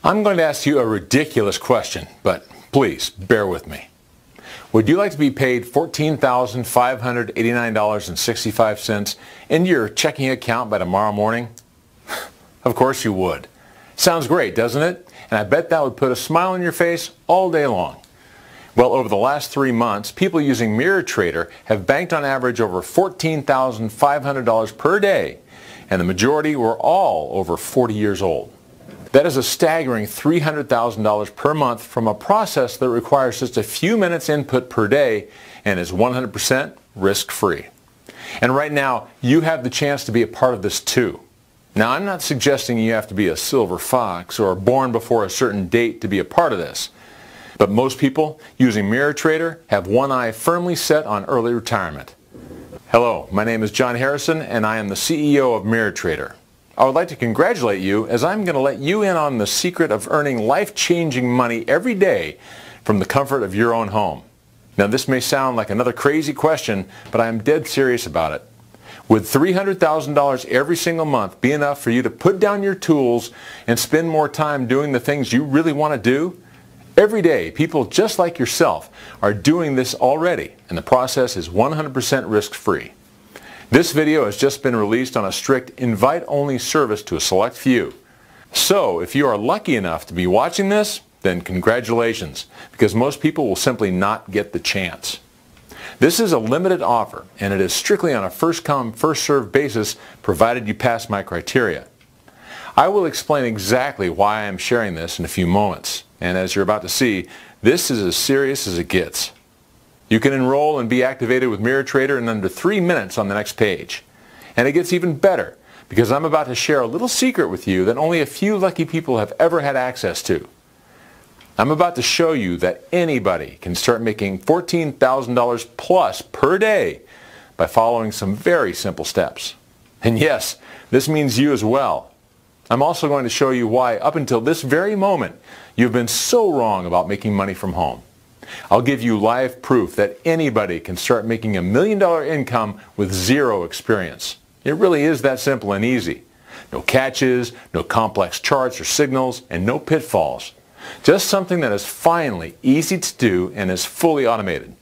I'm going to ask you a ridiculous question, but please bear with me. Would you like to be paid $14,589.65 into your checking account by tomorrow morning? Of course you would. Sounds great, doesn't it? And I bet that would put a smile on your face all day long. Well, over the last 3 months, people using MirrorTrader have banked on average over $14,500 per day, and the majority were all over 40 years old. That is a staggering $300,000 per month from a process that requires just a few minutes input per day and is 100% risk-free. And right now, you have the chance to be a part of this too. Now, I'm not suggesting you have to be a silver fox or born before a certain date to be a part of this. But most people using MirrorTrader have one eye firmly set on early retirement. Hello, my name is John Harrison and I am the CEO of MirrorTrader. I would like to congratulate you as I'm going to let you in on the secret of earning life-changing money every day from the comfort of your own home. Now, this may sound like another crazy question, but I am dead serious about it. Would $300,000 every single month be enough for you to put down your tools and spend more time doing the things you really want to do? Every day, people just like yourself are doing this already, and the process is 100% risk-free. This video has just been released on a strict invite-only service to a select few. So, if you are lucky enough to be watching this, then congratulations, because most people will simply not get the chance. This is a limited offer, and it is strictly on a first-come, first-served basis, provided you pass my criteria. I will explain exactly why I am sharing this in a few moments, and as you're about to see, this is as serious as it gets. You can enroll and be activated with MirrorTrader in under 3 minutes on the next page. And it gets even better because I'm about to share a little secret with you that only a few lucky people have ever had access to. I'm about to show you that anybody can start making $14,000 plus per day by following some very simple steps. And yes, this means you as well. I'm also going to show you why up until this very moment you've been so wrong about making money from home. I'll give you live proof that anybody can start making $1 million income with zero experience. It really is that simple and easy. No catches, no complex charts or signals, and no pitfalls. Just something that is finally easy to do and is fully automated.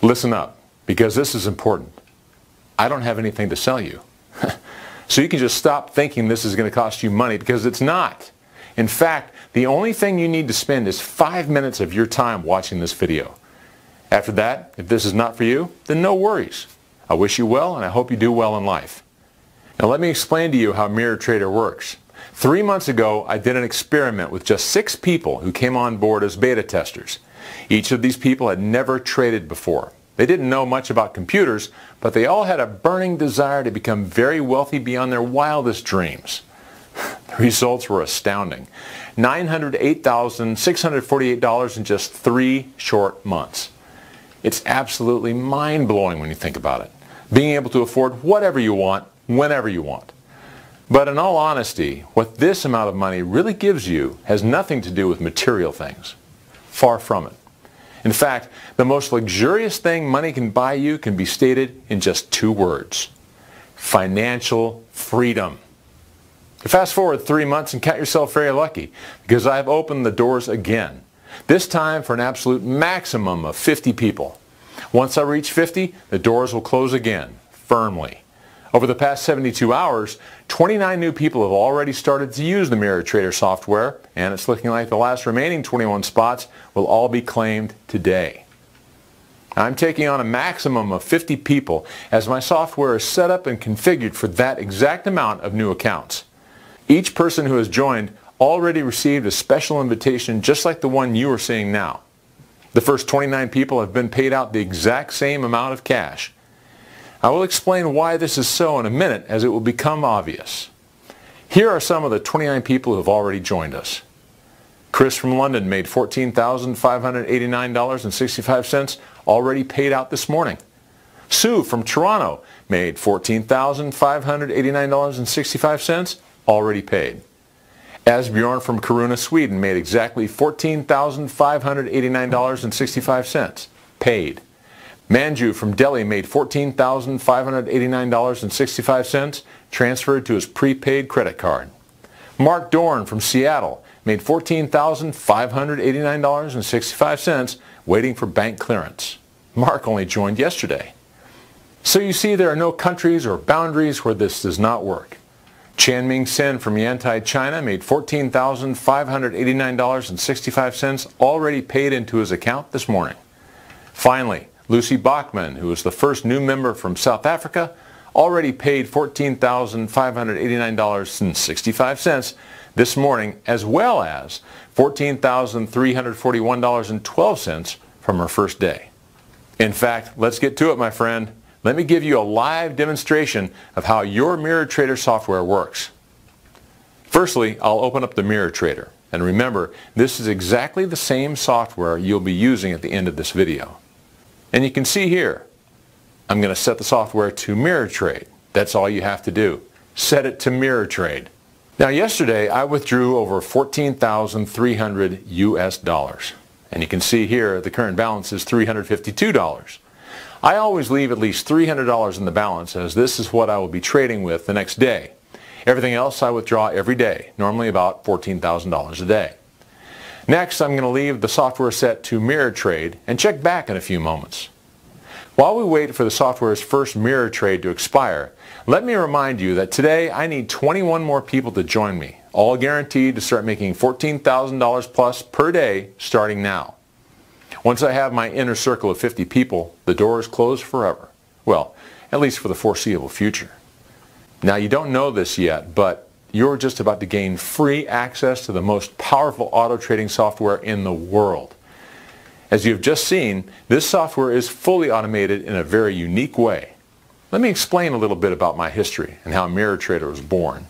Listen up, because this is important. I don't have anything to sell you. So you can just stop thinking this is going to cost you money, because it's not. In fact, the only thing you need to spend is 5 minutes of your time watching this video. After that, if this is not for you, then no worries. I wish you well, and I hope you do well in life. Now let me explain to you how MirrorTrader works. 3 months ago, I did an experiment with just 6 people who came on board as beta testers. Each of these people had never traded before. They didn't know much about computers, but they all had a burning desire to become very wealthy beyond their wildest dreams. The results were astounding. $908,648 in just 3 short months. It's absolutely mind-blowing when you think about it. Being able to afford whatever you want, whenever you want. But in all honesty, what this amount of money really gives you has nothing to do with material things. Far from it. In fact, the most luxurious thing money can buy you can be stated in just 2 words. Financial freedom. Fast forward 3 months and count yourself very lucky, because I've opened the doors again. This time for an absolute maximum of 50 people. Once I reach 50, the doors will close again, firmly. Over the past 72 hours, 29 new people have already started to use the MirrorTrader software, and it's looking like the last remaining 21 spots will all be claimed today. I'm taking on a maximum of 50 people as my software is set up and configured for that exact amount of new accounts. Each person who has joined already received a special invitation just like the one you are seeing now. The first 29 people have been paid out the exact same amount of cash. I will explain why this is so in a minute, as it will become obvious. Here are some of the 29 people who have already joined us. Chris from London made $14,589.65, already paid out this morning. Sue from Toronto made $14,589.65, already paid. Asbjorn from Kiruna, Sweden made exactly $14,589.65, paid. Manju from Delhi made $14,589.65, transferred to his prepaid credit card. Mark Dorn from Seattle made $14,589.65 waiting for bank clearance. Mark only joined yesterday. So you see, there are no countries or boundaries where this does not work. Chanming Sen from Yantai, China made $14,589.65 already paid into his account this morning. Finally, Lucy Bachman, who is the first new member from South Africa, already paid $14,589.65 this morning, as well as $14,341.12 from her first day. In fact, let's get to it, my friend. Let me give you a live demonstration of how your MirrorTrader software works. Firstly, I'll open up the MirrorTrader. And remember, this is exactly the same software you'll be using at the end of this video. And you can see here, I'm going to set the software to MirrorTrade. That's all you have to do. Set it to MirrorTrade. Now yesterday I withdrew over $14,300 US. And you can see here the current balance is $352. I always leave at least $300 in the balance, as this is what I will be trading with the next day. Everything else I withdraw every day, normally about $14,000 a day. Next, I'm going to leave the software set to MirrorTrade and check back in a few moments. While we wait for the software's first MirrorTrade to expire, let me remind you that today I need 21 more people to join me, all guaranteed to start making $14,000 plus per day starting now. Once I have my inner circle of 50 people, the door is closed forever. Well, at least for the foreseeable future. Now, you don't know this yet, but you're just about to gain free access to the most powerful auto trading software in the world. As you've just seen, this software is fully automated in a very unique way. Let me explain a little bit about my history and how MirrorTrader was born.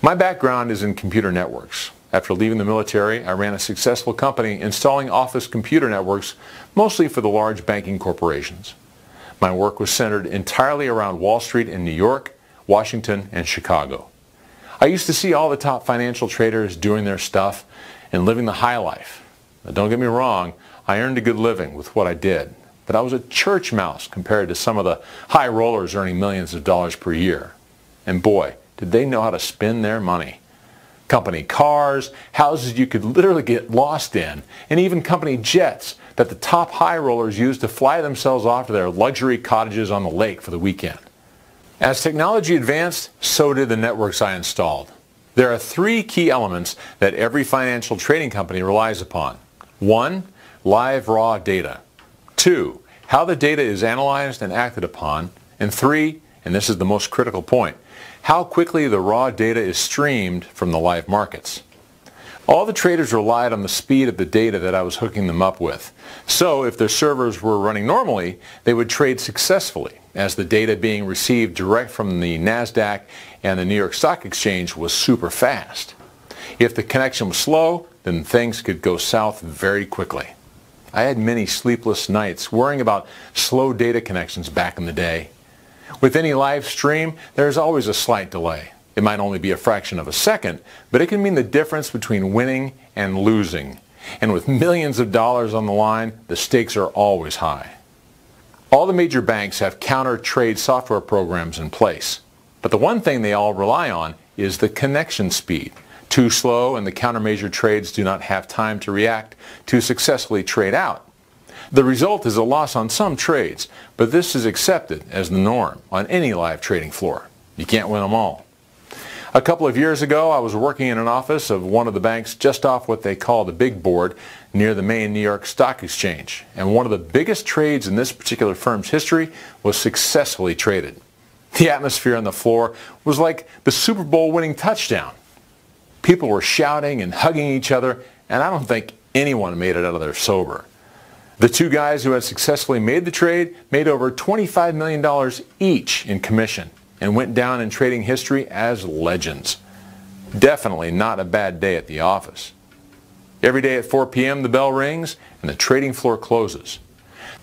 My background is in computer networks. After leaving the military, I ran a successful company installing office computer networks, mostly for the large banking corporations. My work was centered entirely around Wall Street in New York, Washington, and Chicago. I used to see all the top financial traders doing their stuff and living the high life. Now, don't get me wrong, I earned a good living with what I did, but I was a church mouse compared to some of the high rollers earning millions of dollars per year. And boy, did they know how to spend their money. Company cars, houses you could literally get lost in, and even company jets that the top high rollers used to fly themselves off to their luxury cottages on the lake for the weekend. As technology advanced, so did the networks I installed. There are three key elements that every financial trading company relies upon. 1, live raw data. 2, how the data is analyzed and acted upon. And 3, and this is the most critical point, how quickly the raw data is streamed from the live markets. All the traders relied on the speed of the data that I was hooking them up with. So if their servers were running normally, they would trade successfully, as the data being received direct from the NASDAQ and the New York Stock Exchange was super fast. If the connection was slow, then things could go south very quickly. I had many sleepless nights worrying about slow data connections back in the day. With any live stream, there is always a slight delay. It might only be a fraction of a second, but it can mean the difference between winning and losing. And with millions of dollars on the line, the stakes are always high. All the major banks have counter-trade software programs in place. But the one thing they all rely on is the connection speed. Too slow and the countermeasure trades do not have time to react to successfully trade out. The result is a loss on some trades, but this is accepted as the norm on any live trading floor. You can't win them all. A couple of years ago, I was working in an office of one of the banks just off what they call the big board near the main New York Stock Exchange. And one of the biggest trades in this particular firm's history was successfully traded. The atmosphere on the floor was like the Super Bowl winning touchdown. People were shouting and hugging each other, and I don't think anyone made it out of there sober. The two guys who had successfully made the trade made over $25 million each in commission and went down in trading history as legends. Definitely not a bad day at the office. Every day at 4 p.m. the bell rings and the trading floor closes.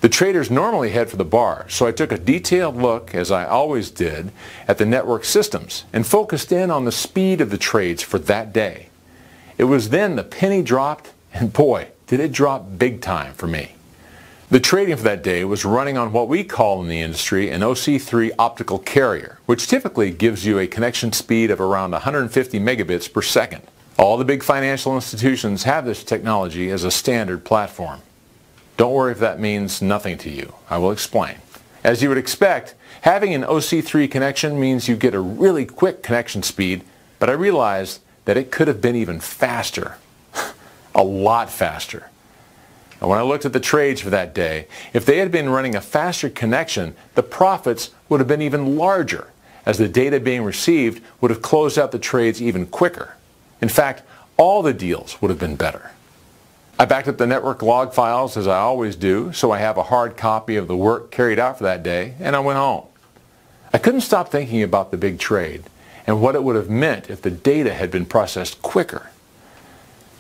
The traders normally head for the bar, so I took a detailed look, as I always did, at the network systems and focused in on the speed of the trades for that day. It was then the penny dropped, and boy, did it drop big time for me. The trading for that day was running on what we call in the industry an OC3 optical carrier, which typically gives you a connection speed of around 150 megabits per second. All the big financial institutions have this technology as a standard platform. Don't worry if that means nothing to you. I will explain. As you would expect, having an OC3 connection means you get a really quick connection speed, but I realized that it could have been even faster. A lot faster. And when I looked at the trades for that day, if they had been running a faster connection, the profits would have been even larger, as the data being received would have closed out the trades even quicker. In fact, all the deals would have been better. I backed up the network log files as I always do, so I have a hard copy of the work carried out for that day, and I went home. I couldn't stop thinking about the big trade and what it would have meant if the data had been processed quicker.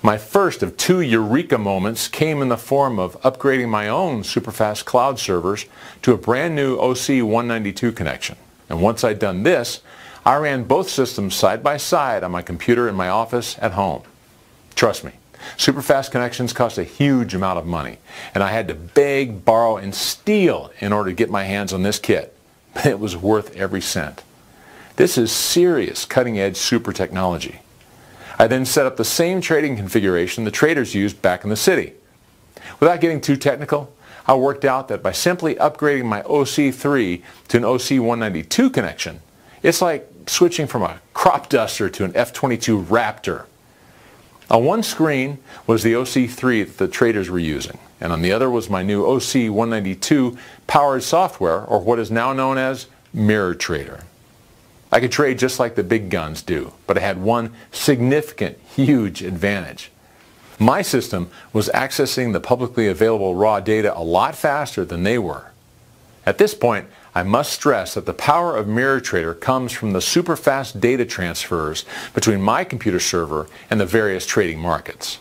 My first of 2 eureka moments came in the form of upgrading my own superfast cloud servers to a brand new OC192 connection. And once I'd done this, I ran both systems side by side on my computer in my office at home. Trust me, superfast connections cost a huge amount of money, and I had to beg, borrow, and steal in order to get my hands on this kit. But it was worth every cent. This is serious cutting-edge super technology. I then set up the same trading configuration the traders used back in the city. Without getting too technical, I worked out that by simply upgrading my OC3 to an OC192 connection, it's like switching from a crop duster to an F-22 Raptor. On one screen was the OC3 that the traders were using, and on the other was my new OC192 powered software, or what is now known as MirrorTrader. I could trade just like the big guns do, but I had one significant, huge advantage. My system was accessing the publicly available raw data a lot faster than they were. At this point, I must stress that the power of MirrorTrader comes from the super fast data transfers between my computer server and the various trading markets.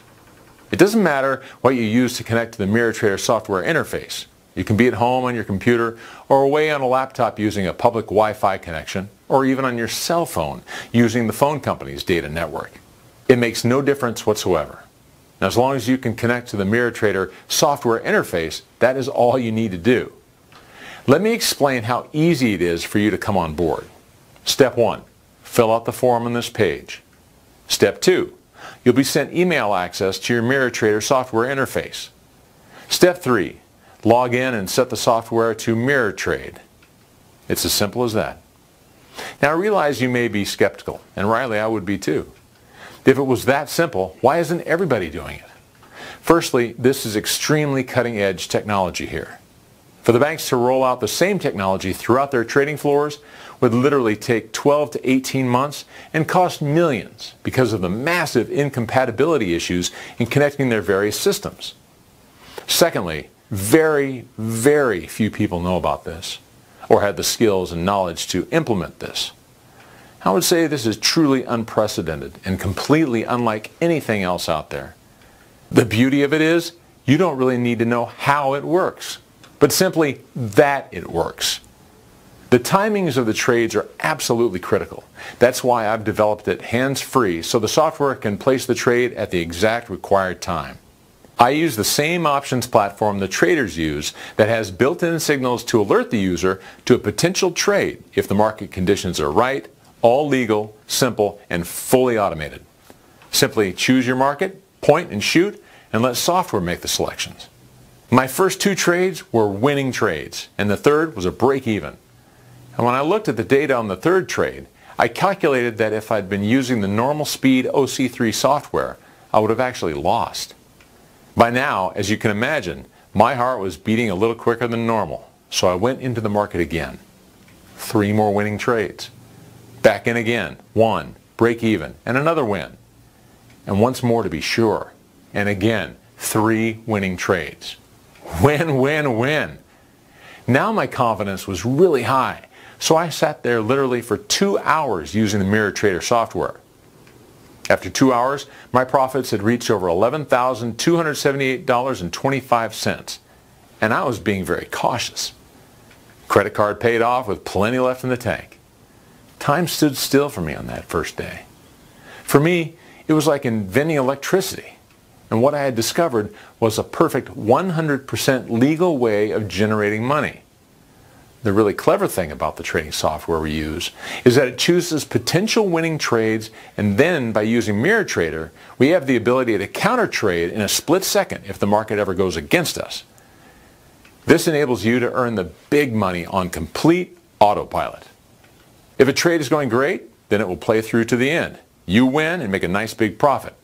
It doesn't matter what you use to connect to the MirrorTrader software interface. You can be at home on your computer or away on a laptop using a public Wi-Fi connection, or even on your cell phone using the phone company's data network. It makes no difference whatsoever. Now, as long as you can connect to the MirrorTrader software interface, that is all you need to do. Let me explain how easy it is for you to come on board. Step 1, fill out the form on this page. Step 2, you'll be sent email access to your MirrorTrader software interface. Step 3, log in and set the software to MirrorTrade. It's as simple as that. Now, I realize you may be skeptical, and rightly I would be too. If it was that simple, why isn't everybody doing it? Firstly, this is extremely cutting-edge technology here. For the banks to roll out the same technology throughout their trading floors would literally take 12 to 18 months and cost millions because of the massive incompatibility issues in connecting their various systems. Secondly, very, very few people know about this or had the skills and knowledge to implement this. I would say this is truly unprecedented and completely unlike anything else out there. The beauty of it is, you don't really need to know how it works, but simply that it works. The timings of the trades are absolutely critical. That's why I've developed it hands-free so the software can place the trade at the exact required time. I use the same options platform the traders use that has built-in signals to alert the user to a potential trade if the market conditions are right, all legal, simple, and fully automated. Simply choose your market, point and shoot, and let software make the selections. My first 2 trades were winning trades, and the third was a break-even. And when I looked at the data on the third trade, I calculated that if I'd been using the normal speed OC3 software, I would have actually lost. By now, as you can imagine, my heart was beating a little quicker than normal, so I went into the market again. 3 more winning trades. Back in again, 1, break even, and another win. And once more to be sure. And again, 3 winning trades. Win, win, win. Now my confidence was really high, so I sat there literally for 2 hours using the MirrorTrader software. After 2 hours, my profits had reached over $11,278.25, and I was being very cautious. Credit card paid off with plenty left in the tank. Time stood still for me on that first day. For me, it was like inventing electricity. and what I had discovered was a perfect 100% legal way of generating money. The really clever thing about the trading software we use is that it chooses potential winning trades, and then by using MirrorTrader, we have the ability to counter trade in a split second if the market ever goes against us. This enables you to earn the big money on complete autopilot. If a trade is going great, then it will play through to the end. You win and make a nice big profit.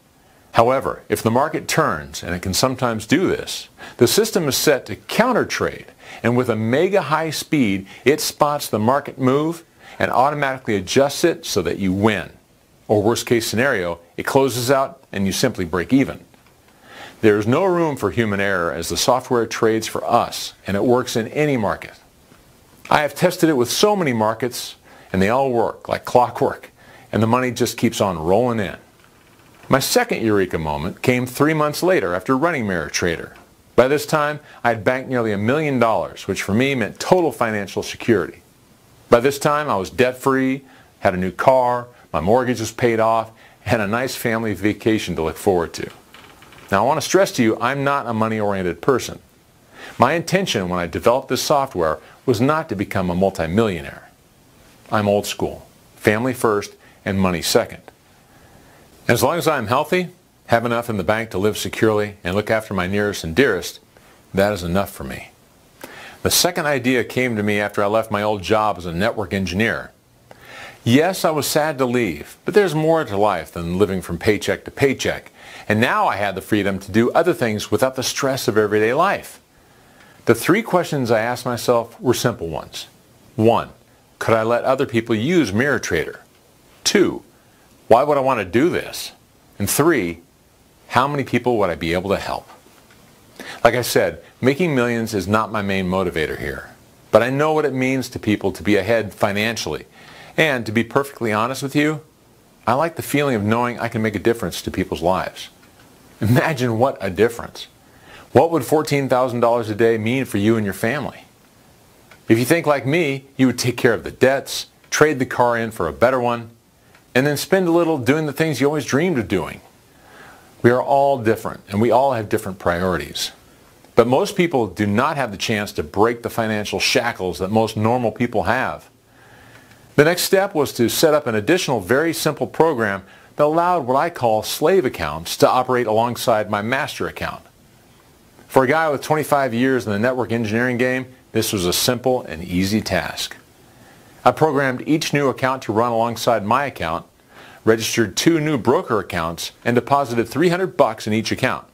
However, if the market turns, and it can sometimes do this, the system is set to counter trade, and with a mega high speed, it spots the market move and automatically adjusts it so that you win. Or worst case scenario, it closes out and you simply break even. There is no room for human error as the software trades for us, and it works in any market. I have tested it with so many markets, and they all work like clockwork, and the money just keeps on rolling in. My second eureka moment came 3 months later after running MirrorTrader. By this time, I had banked nearly $1 million, which for me meant total financial security. By this time, I was debt-free, had a new car, my mortgage was paid off, and a nice family vacation to look forward to. Now, I want to stress to you, I'm not a money-oriented person. My intention when I developed this software was not to become a multimillionaire. I'm old school, family first and money second. As long as I'm healthy, have enough in the bank to live securely, and look after my nearest and dearest, that is enough for me. The second idea came to me after I left my old job as a network engineer. Yes, I was sad to leave, but there's more to life than living from paycheck to paycheck, and now I had the freedom to do other things without the stress of everyday life. The 3 questions I asked myself were simple ones. 1. Could I let other people use MirrorTrader? 2. Why would I want to do this? And 3, how many people would I be able to help? Like I said, making millions is not my main motivator here. But I know what it means to people to be ahead financially. And to be perfectly honest with you, I like the feeling of knowing I can make a difference to people's lives. Imagine what a difference. What would $14,000 a day mean for you and your family? If you think like me, you would take care of the debts, trade the car in for a better one, and then spend a little doing the things you always dreamed of doing. We are all different, and we all have different priorities. But most people do not have the chance to break the financial shackles that most normal people have. The next step was to set up an additional very simple program that allowed what I call slave accounts to operate alongside my master account. For a guy with 25 years in the network engineering game, this was a simple and easy task. I programmed each new account to run alongside my account, registered 2 new broker accounts, and deposited $300 in each account.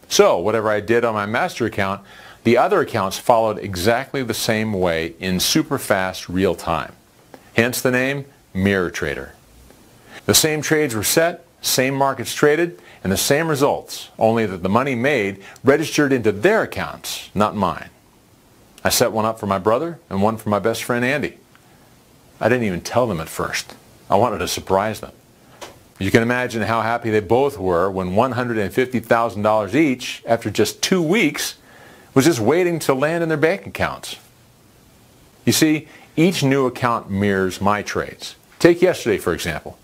So whatever I did on my master account, the other accounts followed exactly the same way in super fast real time. Hence the name MirrorTrader. The same trades were set, same markets traded, and the same results, only that the money made registered into their accounts, not mine. I set one up for my brother and one for my best friend Andy. I didn't even tell them at first. I wanted to surprise them. You can imagine how happy they both were when $150,000 each, after just 2 weeks, was just waiting to land in their bank accounts. You see, each new account mirrors my trades. Take yesterday, for example.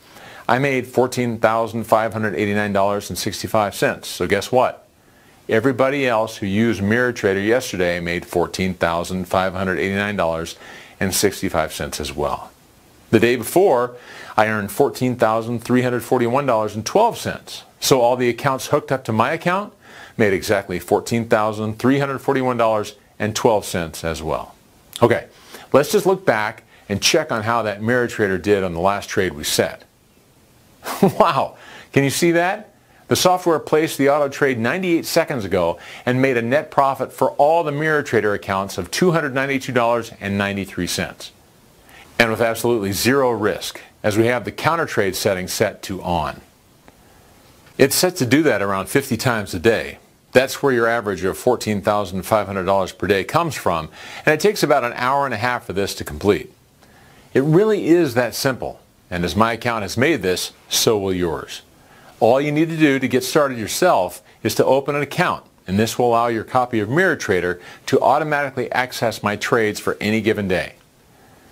I made $14,589.65. So guess what? Everybody else who used MirrorTrader yesterday made $14,589.65 as well. The day before, I earned $14,341.12. So all the accounts hooked up to my account made exactly $14,341.12 as well. Okay, let's just look back and check on how that MirrorTrader did on the last trade we set. Wow, can you see that? The software placed the auto trade 98 seconds ago and made a net profit for all the MirrorTrader accounts of $292.93. And with absolutely zero risk, as we have the counter trade setting set to on. It's set to do that around 50 times a day. That's where your average of $14,500 per day comes from, and it takes about an hour and a half for this to complete. It really is that simple, and as my account has made this, so will yours. All you need to do to get started yourself is to open an account, and this will allow your copy of MirrorTrader to automatically access my trades for any given day.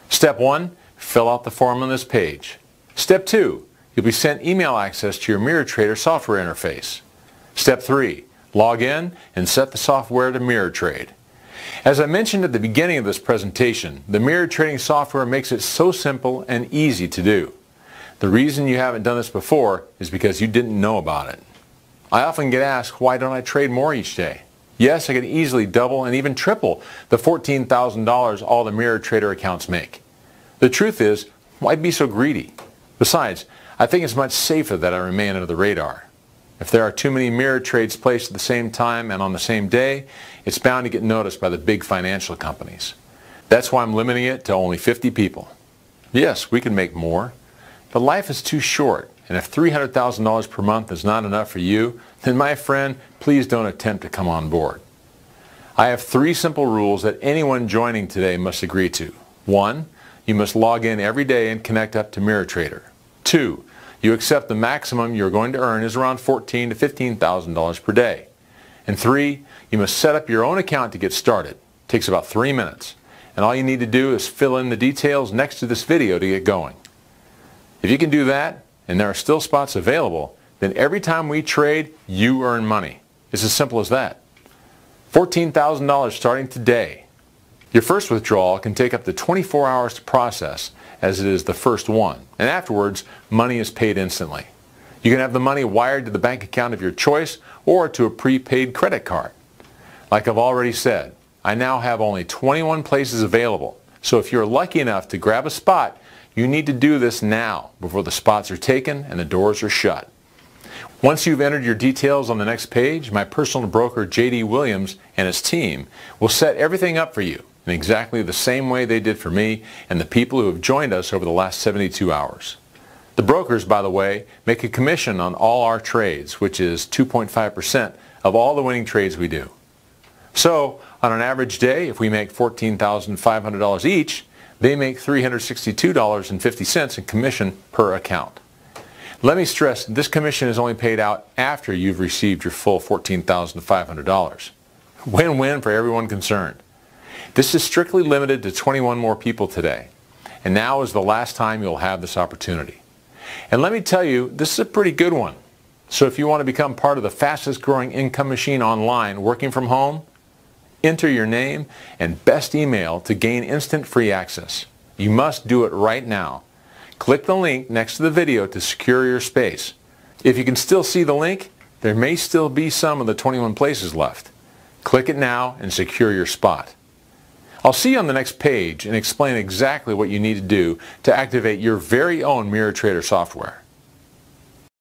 Step 1, fill out the form on this page. Step 2, you'll be sent email access to your MirrorTrader software interface. Step 3. Log in and set the software to mirror trade. As I mentioned at the beginning of this presentation, the mirror trading software makes it so simple and easy to do. The reason you haven't done this before is because you didn't know about it. I often get asked, why don't I trade more each day? Yes, I can easily double and even triple the $14,000 all the mirror trader accounts make. The truth is, why be so greedy? Besides, I think it's much safer that I remain under the radar. If there are too many mirror trades placed at the same time and on the same day, it's bound to get noticed by the big financial companies. That's why I'm limiting it to only 50 people. Yes, we can make more, but life is too short, and if $300,000 per month is not enough for you, then my friend, please don't attempt to come on board. I have 3 simple rules that anyone joining today must agree to. 1. You must log in every day and connect up to MirrorTrader. 2. You accept the maximum you're going to earn is around $14,000 to $15,000 per day. And 3. You must set up your own account to get started. It takes about 3 minutes. And all you need to do is fill in the details next to this video to get going. If you can do that, and there are still spots available, then every time we trade, you earn money. It's as simple as that. $14,000 starting today. Your first withdrawal can take up to 24 hours to process, as it is the first one, and afterwards, money is paid instantly. You can have the money wired to the bank account of your choice or to a prepaid credit card. Like I've already said, I now have only 21 places available, so if you're lucky enough to grab a spot, you need to do this now before the spots are taken and the doors are shut. Once you've entered your details on the next page, my personal broker J.D. Williams and his team will set everything up for you in exactly the same way they did for me and the people who have joined us over the last 72 hours. The brokers, by the way, make a commission on all our trades, which is 2.5% of all the winning trades we do. So, on an average day, if we make $14,500 each, they make $362.50 in commission per account. Let me stress, this commission is only paid out after you've received your full $14,500. Win-win for everyone concerned. This is strictly limited to 21 more people today, and now is the last time you'll have this opportunity. And let me tell you, this is a pretty good one. So if you want to become part of the fastest growing income machine online working from home, enter your name and best email to gain instant free access. You must do it right now. Click the link next to the video to secure your space. If you can still see the link, there may still be some of the 21 places left. Click it now and secure your spot. I'll see you on the next page and explain exactly what you need to do to activate your very own MirrorTrader software.